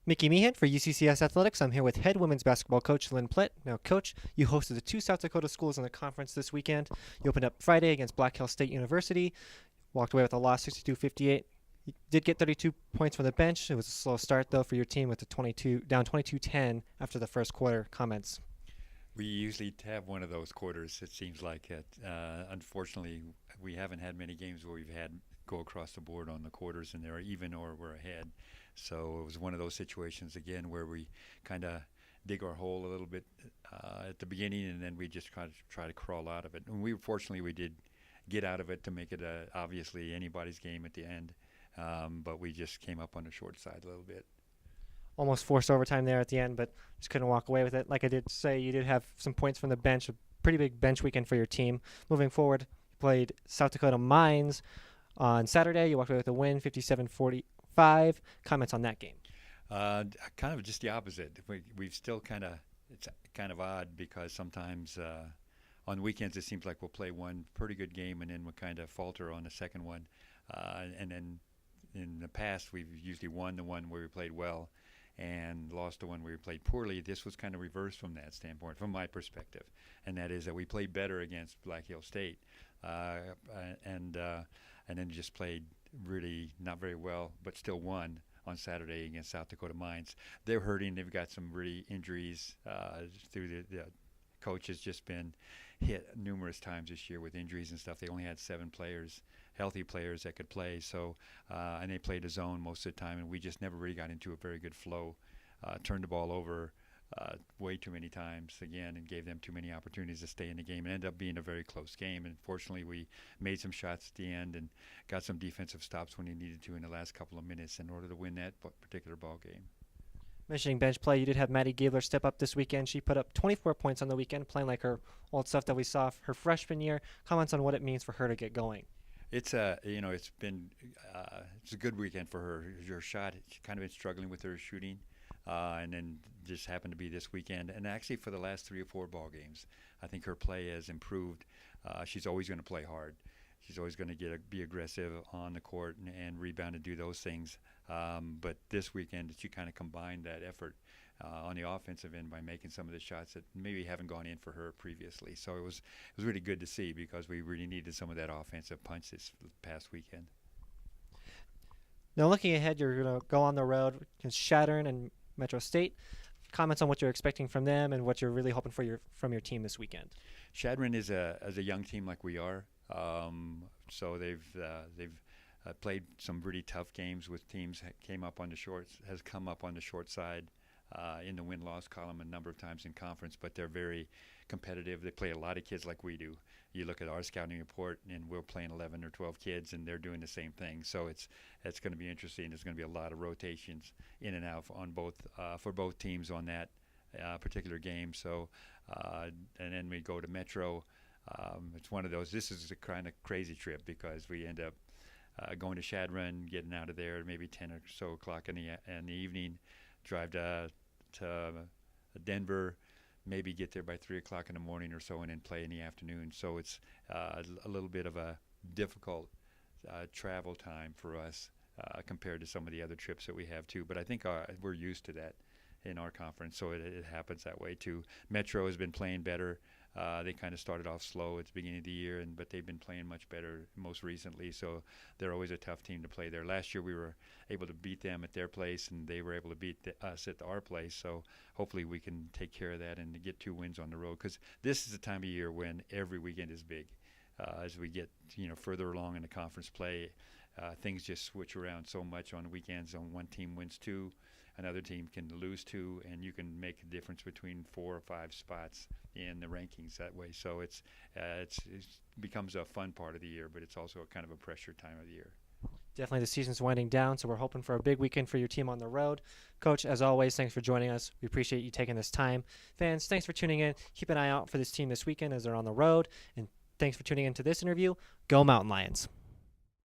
Mickey Meehan for UCCS Athletics. I'm here with head women's basketball coach Lynn Plett. Now, coach, you hosted the two South Dakota schools in the conference this weekend. You opened up Friday against Black Hills State University, walked away with a loss 62-58. You did get 32 points from the bench. It was a slow start, though, for your team with the down 22-10 after the first quarter. Comments? We usually have one of those quarters, it seems like it. Unfortunately, we haven't had many games where we've had go across the board on the quarters and they're even or we're ahead. So it was one of those situations again where we kind of dig our hole a little bit at the beginning, and then we just try to crawl out of it. And fortunately we did get out of it to make it obviously anybody's game at the end, but we just came up on the short side a little bit. Almost forced overtime there at the end, but just couldn't walk away with it. Like I did say, you did have some points from the bench, a pretty big bench weekend for your team. Moving forward, you played South Dakota Mines on Saturday. You walked away with a win, 57-45. Comments on that game? Kind of just the opposite. We've still it's kind of odd because sometimes on weekends it seems like we'll play one pretty good game and then we'll kind of falter on the second one. And then in the past we've usually won the one where we played well and lost the one where we played poorly. This was kind of reversed from that standpoint, from my perspective, and that is that we played better against Black Hills State, and then just played really not very well, but still won on Saturday against South Dakota Mines. They're hurting. They've got some really injuries. The coach has just been hit numerous times this year with injuries and stuff. They only had 7 players, healthy players that could play. So, and they played a zone most of the time, and we just never really got into a very good flow. Turned the ball over way too many times again and gave them too many opportunities to stay in the game. It ended up being a very close game, and fortunately we made some shots at the end and got some defensive stops when we needed to in the last couple of minutes in order to win that particular ball game. Mentioning bench play, you did have Maddie Gabler step up this weekend. She put up 24 points on the weekend, playing like her old stuff that we saw her freshman year. Comments on what it means for her to get going? It's it's been it's a good weekend for her. Her shot, she's kind of been struggling with her shooting, and then just happened to be this weekend. And actually, for the last 3 or 4 ball games, I think her play has improved. She's always going to play hard. She's always going to be aggressive on the court and rebound and do those things. But this weekend, she kind of combined that effort on the offensive end by making some of the shots that maybe haven't gone in for her previously. So it was really good to see because we really needed some of that offensive punch this past weekend. Now, looking ahead, you're going to go on the road against Shattern and Metro State. Comments on what you're expecting from them and what you're really hoping for from your team this weekend? Shattern is a young team like we are, so they've played some really tough games with teams that has come up on the short side in the win-loss column a number of times in conference, but they're very competitive. They play a lot of kids like we do. You look at our scouting report, and we're playing 11 or 12 kids, and they're doing the same thing. So it's going to be interesting. There's going to be a lot of rotations in and out on for both teams on that particular game. So and then we go to Metro. It's one of those. This is a kind of crazy trip because we end up going to Shadron, getting out of there at maybe 10 or so o'clock in the evening, drive to Denver, maybe get there by 3 o'clock in the morning or so, and then play in the afternoon. So it's a little bit of a difficult travel time for us compared to some of the other trips that we have too. But I think we're used to that in our conference, so it happens that way too. Metro has been playing better. They kind of started off slow at the beginning of the year, but they've been playing much better most recently, so they're always a tough team to play there. Last year we were able to beat them at their place, and they were able to beat us at our place, so hopefully we can take care of that and get 2 wins on the road, because this is the time of year when every weekend is big. As we get further along in the conference play, things just switch around so much on the weekends. On one team wins 2, another team can lose 2, and you can make a difference between 4 or 5 spots in the rankings that way. So it becomes a fun part of the year, but it's also a kind of a pressure time of the year. Definitely the season's winding down, so we're hoping for a big weekend for your team on the road. Coach, as always, thanks for joining us. We appreciate you taking this time. Fans, thanks for tuning in. Keep an eye out for this team this weekend as they're on the road, and thanks for tuning in to this interview. Go Mountain Lions.